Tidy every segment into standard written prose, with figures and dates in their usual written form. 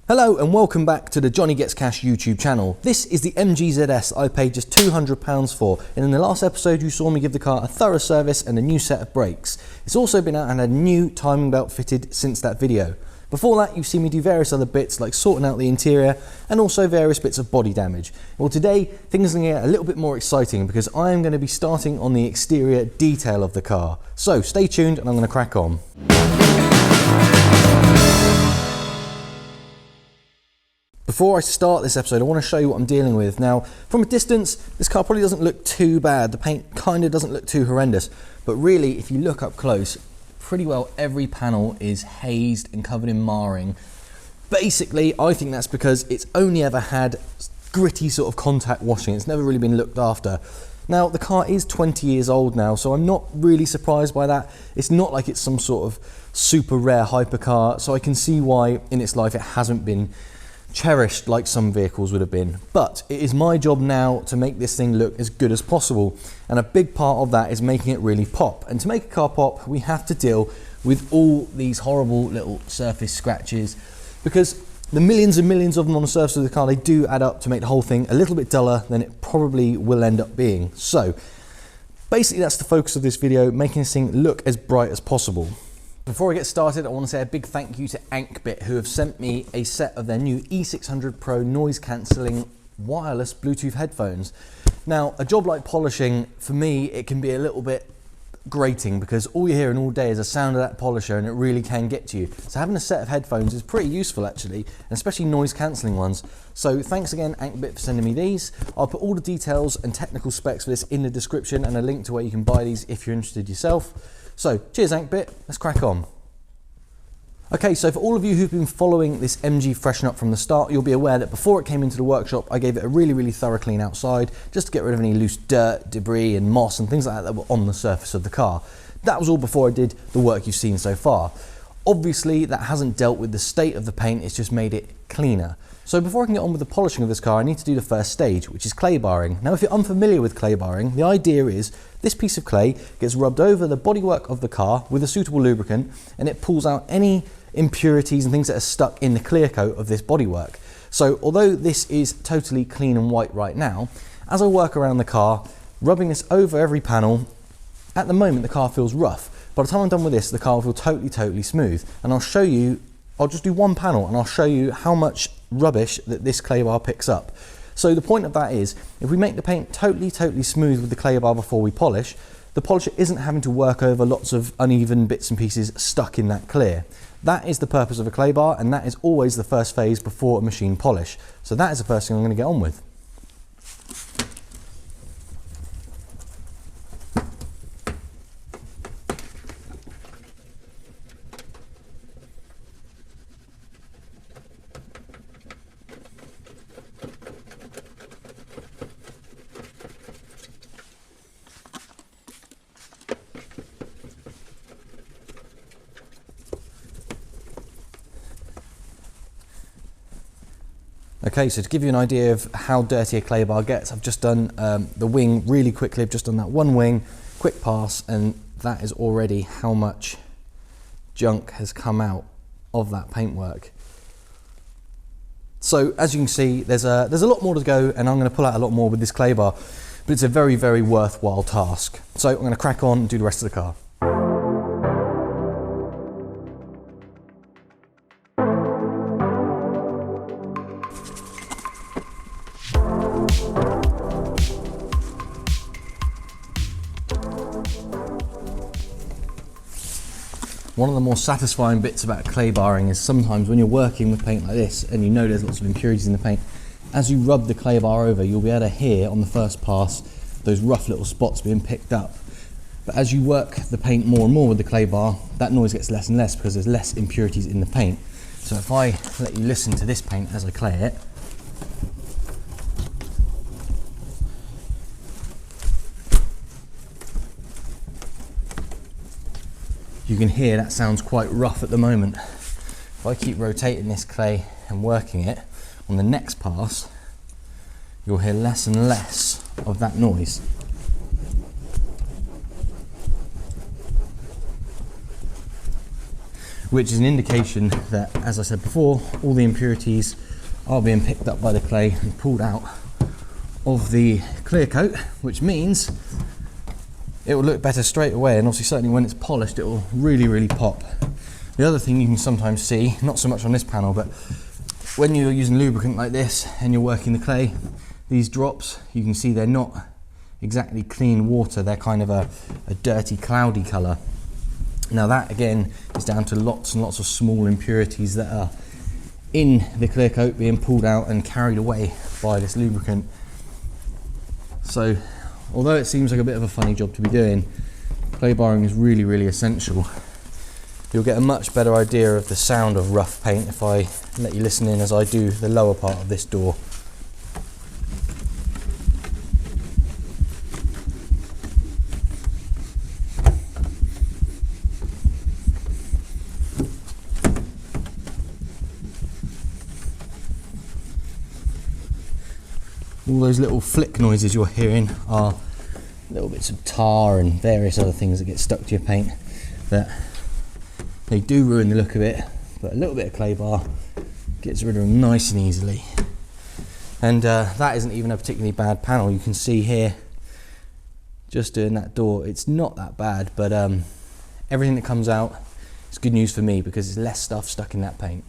Hello and welcome back to the Johnny Gets Cash YouTube channel. This is the MG ZS I paid just £200 for, and in the last episode you saw me give the car a thorough service and a new set of brakes. It's also been out and had a new timing belt fitted since that video. Before that you've seen me do various other bits like sorting out the interior and also various bits of body damage. Well, today things are going to get a little bit more exciting because I am going to be starting on the exterior detail of the car. So stay tuned and I'm going to crack on. Before I start this episode, I want to show you what I'm dealing with. Now, from a distance, this car probably doesn't look too bad. The paint kind of doesn't look too horrendous. But really, if you look up close, pretty well every panel is hazed and covered in marring. Basically, I think that's because it's only ever had gritty sort of contact washing. It's never really been looked after. Now, the car is 20 years old now, so I'm not really surprised by that. It's not like it's some sort of super rare hypercar, so I can see why in its life it hasn't been cherished like some vehicles would have been. But it is my job now to make this thing look as good as possible, and a big part of that is making it really pop. And to make a car pop, we have to deal with all these horrible little surface scratches, because the millions and millions of them on the surface of the car, they do add up to make the whole thing a little bit duller than it probably will end up being. So basically that's the focus of this video, making this thing look as bright as possible. Before I get started, I want to say a big thank you to Ankbit, who have sent me a set of their new E600 Pro noise cancelling wireless Bluetooth headphones. Now, a job like polishing, for me, it can be a little bit grating because all you're hearing all day is the sound of that polisher and it really can get to you. So having a set of headphones is pretty useful actually, and especially noise cancelling ones. So thanks again Ankbit for sending me these. I'll put all the details and technical specs for this in the description and a link to where you can buy these if you're interested yourself. So, cheers Ankbit, let's crack on. Okay, so for all of you who've been following this MG Freshen Up from the start, you'll be aware that before it came into the workshop, I gave it a really thorough clean outside, just to get rid of any loose dirt, debris and moss and things like that were on the surface of the car. That was all before I did the work you've seen so far. Obviously, that hasn't dealt with the state of the paint, it's just made it cleaner. So before I can get on with the polishing of this car, I need to do the first stage, which is clay barring. Now, if you're unfamiliar with clay barring, the idea is this piece of clay gets rubbed over the bodywork of the car with a suitable lubricant, and it pulls out any impurities and things that are stuck in the clear coat of this bodywork. So although this is totally clean and white right now, as I work around the car, rubbing this over every panel, at the moment the car feels rough. By the time I'm done with this, the car will feel totally smooth. And I'll show you, I'll just do one panel and I'll show you how much rubbish that this clay bar picks up. So the point of that is, if we make the paint totally smooth with the clay bar before we polish, the polisher isn't having to work over lots of uneven bits and pieces stuck in that clear. That is the purpose of a clay bar, and that is always the first phase before a machine polish. So that is the first thing I'm going to get on with. Okay, so to give you an idea of how dirty a clay bar gets, I've just done the wing really quickly. I've just done that one wing, quick pass, and that is already how much junk has come out of that paintwork. So as you can see, there's a lot more to go, and I'm going to pull out a lot more with this clay bar, but it's a very worthwhile task. So I'm going to crack on and do the rest of the car. One of the more satisfying bits about clay barring is sometimes when you're working with paint like this and you know there's lots of impurities in the paint, as you rub the clay bar over, you'll be able to hear on the first pass those rough little spots being picked up. But as you work the paint more and more with the clay bar, that noise gets less and less because there's less impurities in the paint. So if I let you listen to this paint as I clay it, you can hear that sounds quite rough at the moment. If I keep rotating this clay and working it, on the next pass, you'll hear less and less of that noise. which is an indication that, as I said before, all the impurities are being picked up by the clay and pulled out of the clear coat, which means it will look better straight away, and obviously certainly when it's polished it will really pop. The other thing you can sometimes see, not so much on this panel, but when you're using lubricant like this and you're working the clay, these drops, you can see they're not exactly clean water, they're kind of a dirty cloudy colour. Now that again is down to lots and lots of small impurities that are in the clear coat being pulled out and carried away by this lubricant. So although it seems like a bit of a funny job to be doing, clay barring is really essential. You'll get a much better idea of the sound of rough paint if I let you listen in as I do the lower part of this door. All those little flick noises you're hearing are little bits of tar and various other things that get stuck to your paint that they do ruin the look of it, but a little bit of clay bar gets rid of them nice and easily. And that isn't even a particularly bad panel. You can see here, just doing that door, it's not that bad, but everything that comes out is good news for me because there's less stuff stuck in that paint.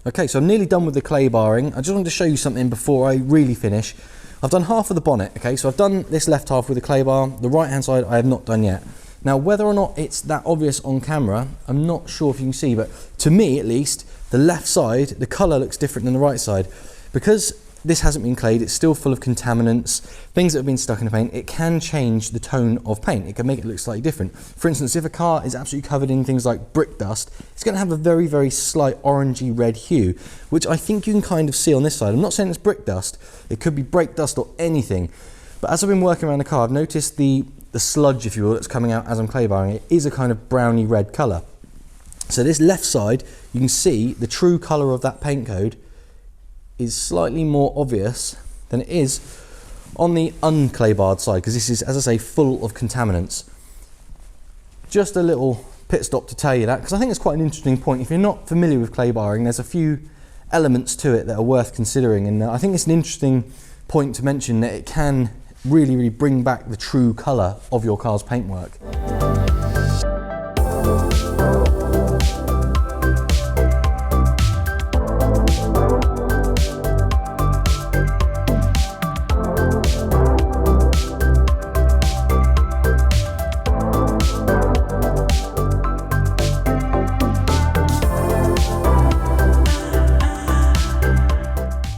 Okay, so I'm nearly done with the clay barring. I just wanted to show you something before I really finish. I've done half of the bonnet, okay, so I've done this left half with the clay bar. The right hand side I have not done yet. Now whether or not it's that obvious on camera, I'm not sure if you can see, but to me at least, the left side, the colour looks different than the right side. Because this hasn't been clayed, it's still full of contaminants, things that have been stuck in the paint, it can change the tone of paint. It can make it look slightly different. For instance, if a car is absolutely covered in things like brick dust, it's going to have a very slight orangey red hue, which I think you can kind of see on this side. I'm not saying it's brick dust, it could be brake dust or anything. But as I've been working around the car, I've noticed the sludge, if you will, that's coming out as I'm clay barring it is a kind of browny red colour. So this left side, you can see the true colour of that paint code is slightly more obvious than it is on the unclay barred side, because this is, as I say, full of contaminants. Just a little pit stop to tell you that, because I think it's quite an interesting point. If you're not familiar with clay barring, there's a few elements to it that are worth considering, and I think it's an interesting point to mention that it can really bring back the true colour of your car's paintwork.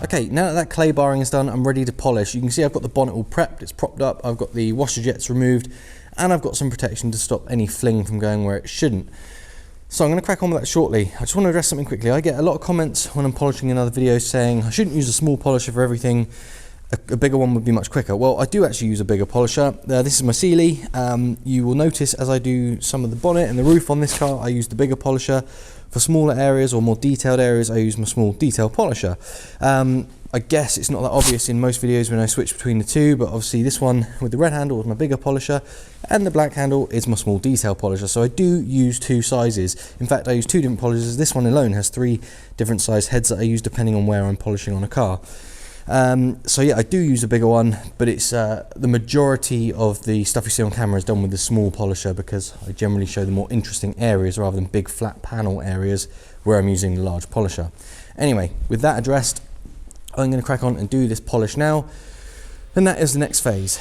Okay, now that clay barring is done, I'm ready to polish. You can see I've got the bonnet all prepped, it's propped up, I've got the washer jets removed, and I've got some protection to stop any fling from going where it shouldn't. So I'm going to crack on with that shortly. I just want to address something quickly. I get a lot of comments when I'm polishing in other videos saying I shouldn't use a small polisher for everything, a bigger one would be much quicker. Well, I do actually use a bigger polisher. This is my Sealy. You will notice as I do some of the bonnet and the roof on this car, I use the bigger polisher. For smaller areas or more detailed areas, I use my small detail polisher. I guess it's not that obvious in most videos when I switch between the two, but obviously this one with the red handle is my bigger polisher and the black handle is my small detail polisher. So I do use two sizes. In fact, I use two different polishers. This one alone has 3 different size heads that I use depending on where I'm polishing on a car. So yeah, I do use a bigger one, but it's the majority of the stuff you see on camera is done with the small polisher, because I generally show the more interesting areas rather than big flat panel areas where I'm using the large polisher. Anyway, with that addressed, I'm going to crack on and do this polish now, and that is the next phase.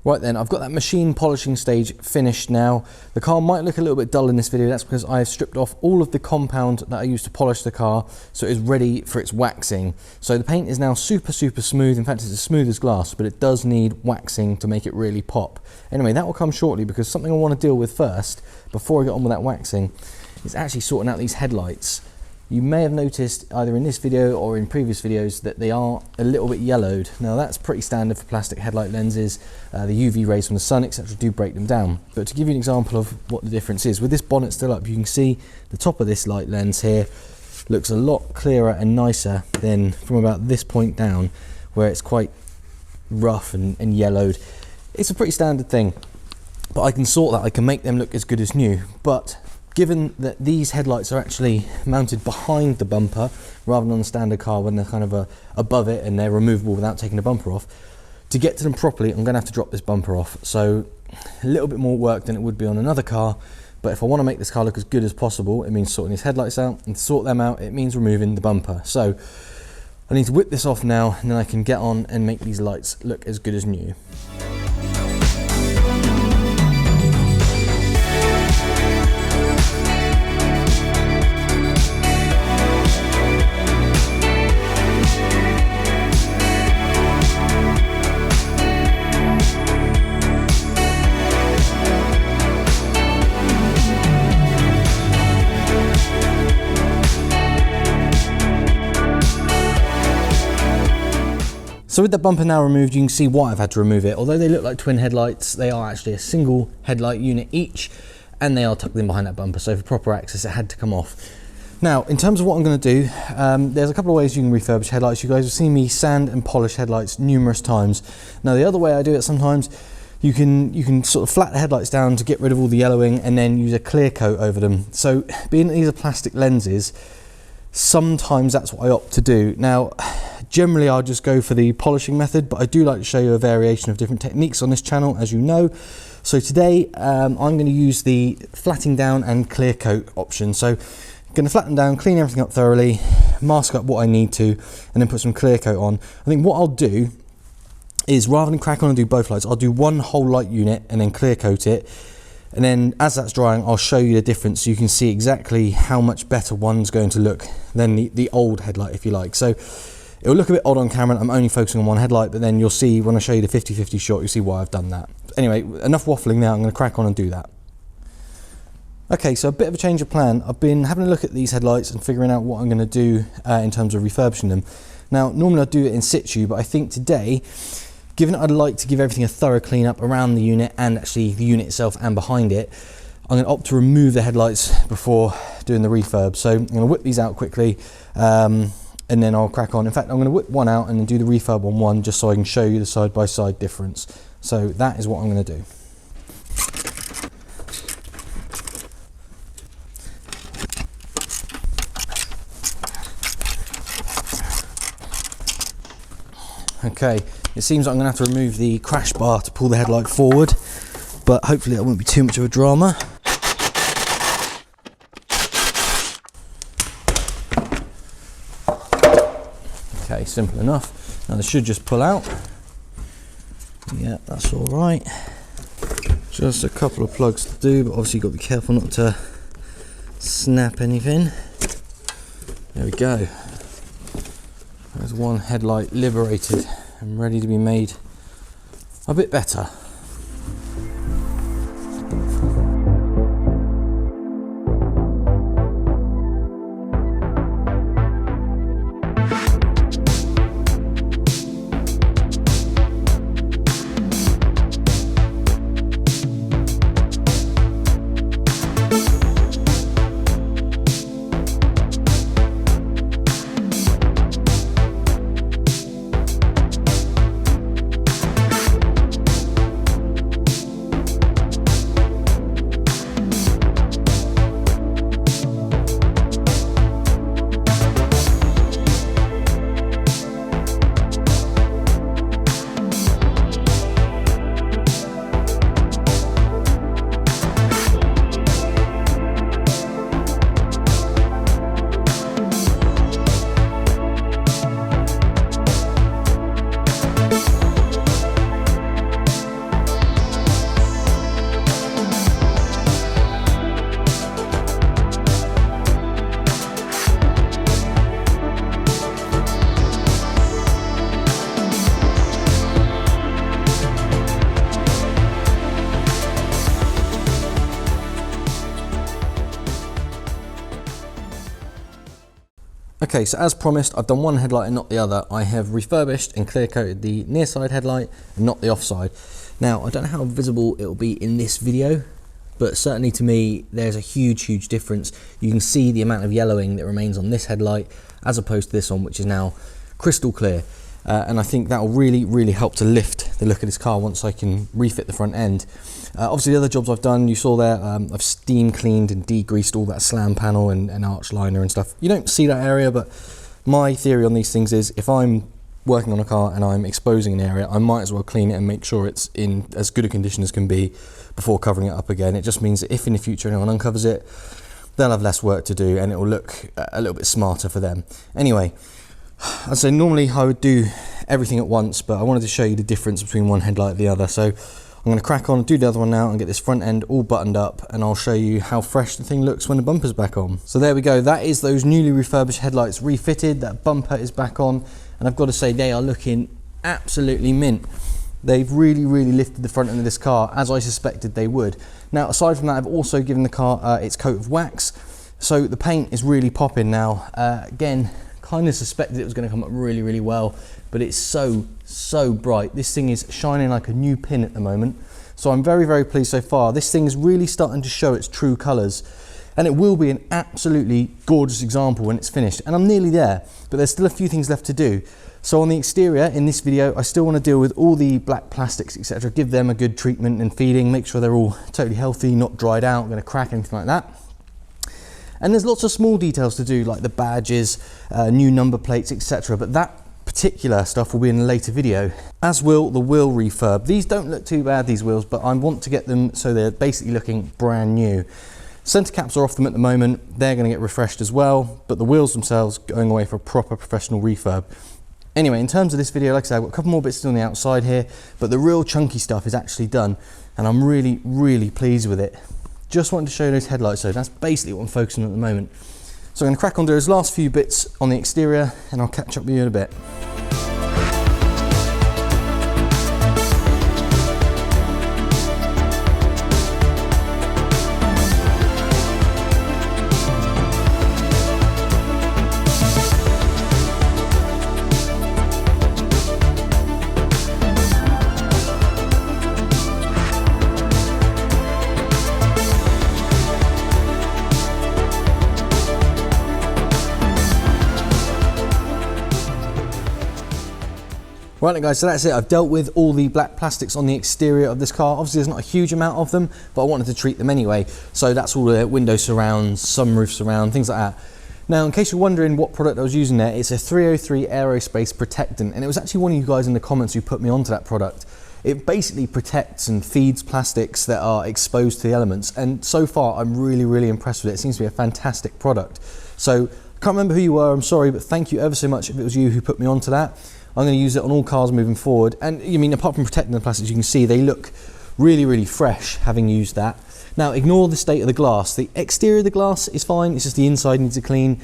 Right then, I've got that machine polishing stage finished now. The car might look a little bit dull in this video. That's because I have stripped off all of the compound that I used to polish the car, so it is ready for its waxing. So the paint is now super smooth. In fact, it's as smooth as glass, but it does need waxing to make it really pop. Anyway, that will come shortly, because something I want to deal with first, before I get on with that waxing, is actually sorting out these headlights. You may have noticed either in this video or in previous videos that they are a little bit yellowed. Now that's pretty standard for plastic headlight lenses. The UV rays from the sun, etc. do break them down. But to give you an example of what the difference is, with this bonnet still up, you can see the top of this light lens here looks a lot clearer and nicer than from about this point down, where it's quite rough and yellowed. It's a pretty standard thing, but I can sort that. I can make them look as good as new. But given that these headlights are actually mounted behind the bumper rather than on the standard car when they're kind of above it and they're removable without taking the bumper off, to get to them properly, I'm going to have to drop this bumper off. So a little bit more work than it would be on another car, but if I want to make this car look as good as possible, it means sorting these headlights out, and to sort them out, it means removing the bumper. So I need to whip this off now, and then I can get on and make these lights look as good as new. So with the bumper now removed, you can see why I've had to remove it. Although they look like twin headlights, they are actually a single headlight unit each, and they are tucked in behind that bumper. So for proper access, it had to come off. Now, in terms of what I'm going to do, there's a couple of ways you can refurbish headlights. You guys have seen me sand and polish headlights numerous times. Now, the other way I do it sometimes, you can sort of flat the headlights down to get rid of all the yellowing and then use a clear coat over them. So being that these are plastic lenses, sometimes that's what I opt to do. Now, generally I'll just go for the polishing method, but I do like to show you a variation of different techniques on this channel, as you know. So today I'm going to use the flatting down and clear coat option. So I'm going to flatten down, clean everything up thoroughly, mask up what I need to, and then put some clear coat on. I think what I'll do is, rather than crack on and do both lights, I'll do one whole light unit and then clear coat it. And then as that's drying, I'll show you the difference so you can see exactly how much better one's going to look than the old headlight, if you like. So it'll look a bit odd on camera, I'm only focusing on one headlight, but then you'll see when I show you the 50-50 shot, you'll see why I've done that. Anyway, enough waffling now, I'm going to crack on and do that. Okay, so a bit of a change of plan. I've been having a look at these headlights and figuring out what I'm going to do in terms of refurbishing them. Now, normally I'd do it in situ, but I think today, given that I'd like to give everything a thorough clean up around the unit and actually the unit itself and behind it, I'm going to opt to remove the headlights before doing the refurb. So I'm going to whip these out quickly and then I'll crack on. In fact, I'm going to whip one out and then do the refurb on one just so I can show you the side-by-side difference. So that is what I'm going to do. Okay, it seems like I'm going to have to remove the crash bar to pull the headlight forward, but hopefully that won't be too much of a drama. Okay, simple enough. Now this should just pull out. Yeah, that's all right. Just a couple of plugs to do, but obviously you've got to be careful not to snap anything. There we go. There's one headlight liberated and ready to be made a bit better. Okay, so as promised, I've done one headlight and not the other. I have refurbished and clear coated the near side headlight and not the off side. Now, I don't know how visible it will be in this video, but certainly to me, there's a huge difference. You can see the amount of yellowing that remains on this headlight as opposed to this one, which is now crystal clear. And I think that will really help to lift the look of this car once I can refit the front end. Obviously the other jobs I've done, you saw there, I've steam cleaned and degreased all that slam panel and arch liner and stuff. You don't see that area, but my theory on these things is if I'm working on a car and I'm exposing an area, I might as well clean it and make sure it's in as good a condition as can be before covering it up again. It just means that if in the future anyone uncovers it, they'll have less work to do and it will look a little bit smarter for them. Anyway, I'd say normally I would do everything at once, but I wanted to show you the difference between one headlight and the other. So I'm going to crack on and do the other one now and get this front end all buttoned up, and I'll show you how fresh the thing looks when the bumper's back on. So there we go, that is those newly refurbished headlights refitted, that bumper is back on, and I've got to say they are looking absolutely mint. They've really lifted the front end of this car, as I suspected they would. Now aside from that, I've also given the car its coat of wax, so the paint is really popping now. Again, Kind of suspected it was going to come up really, really well, but it's so bright. This thing is shining like a new pin at the moment. So I'm very, very pleased so far. This thing is really starting to show its true colors, and it will be an absolutely gorgeous example when it's finished. And I'm nearly there, but there's still a few things left to do. So on the exterior in this video, I still want to deal with all the black plastics, etc. Give them a good treatment and feeding, make sure they're all totally healthy, not dried out, going to crack, anything like that. And there's lots of small details to do, like the badges, new number plates, etc. But that particular stuff will be in a later video, as will the wheel refurb. These don't look too bad, these wheels, but I want to get them so they're basically looking brand new. Center caps are off them at the moment. They're going to get refreshed as well, but the wheels themselves going away for a proper professional refurb. Anyway, in terms of this video, like I said, I've got a couple more bits to do on the outside here, but the real chunky stuff is actually done, and I'm really, really pleased with it. Just wanted to show you those headlights, so that's basically what I'm focusing on at the moment. So I'm going to crack on to those last few bits on the exterior, and I'll catch up with you in a bit. Right guys, so that's it. I've dealt with all the black plastics on the exterior of this car. Obviously there's not a huge amount of them, but I wanted to treat them anyway. So that's all the window surrounds, sunroof surround, things like that. Now, in case you're wondering what product I was using there, it's a 303 aerospace protectant, and it was actually one of you guys in the comments who put me onto that product. It basically protects and feeds plastics that are exposed to the elements, and so far I'm really, really impressed with it. It seems to be a fantastic product. So I can't remember who you were, I'm sorry, but thank you ever so much if it was you who put me onto that. I'm going to use it on all cars moving forward, and you mean apart from protecting the plastics, you can see they look really, really fresh having used that. Now ignore the state of the glass. The exterior of the glass is fine, it's just the inside needs to clean.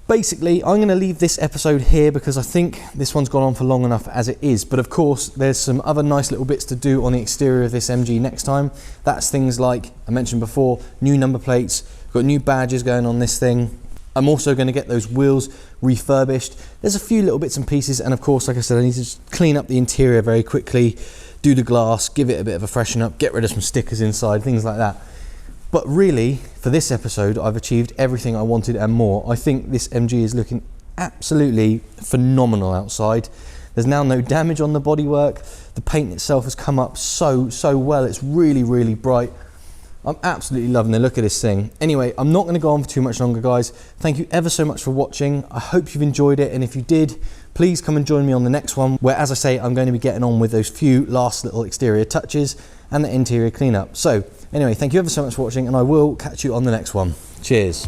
Basically, I'm going to leave this episode here because I think this one's gone on for long enough as it is, but of course there's some other nice little bits to do on the exterior of this MG next time. That's things like I mentioned before, new number plates, got new badges going on this thing. I'm also going to get those wheels refurbished. There's a few little bits and pieces, and of course, like I said, I need to just clean up the interior very quickly, do the glass, give it a bit of a freshen up, get rid of some stickers inside, things like that. But really, for this episode, I've achieved everything I wanted and more. I think this MG is looking absolutely phenomenal outside. There's now no damage on the bodywork. The paint itself has come up so well. It's really, really bright. I'm absolutely loving the look of this thing. Anyway, I'm not going to go on for too much longer, guys. Thank you ever so much for watching. I hope you've enjoyed it, and if you did, please come and join me on the next one, where, as I say, I'm going to be getting on with those few last little exterior touches and the interior cleanup. So anyway, thank you ever so much for watching, and I will catch you on the next one. Cheers.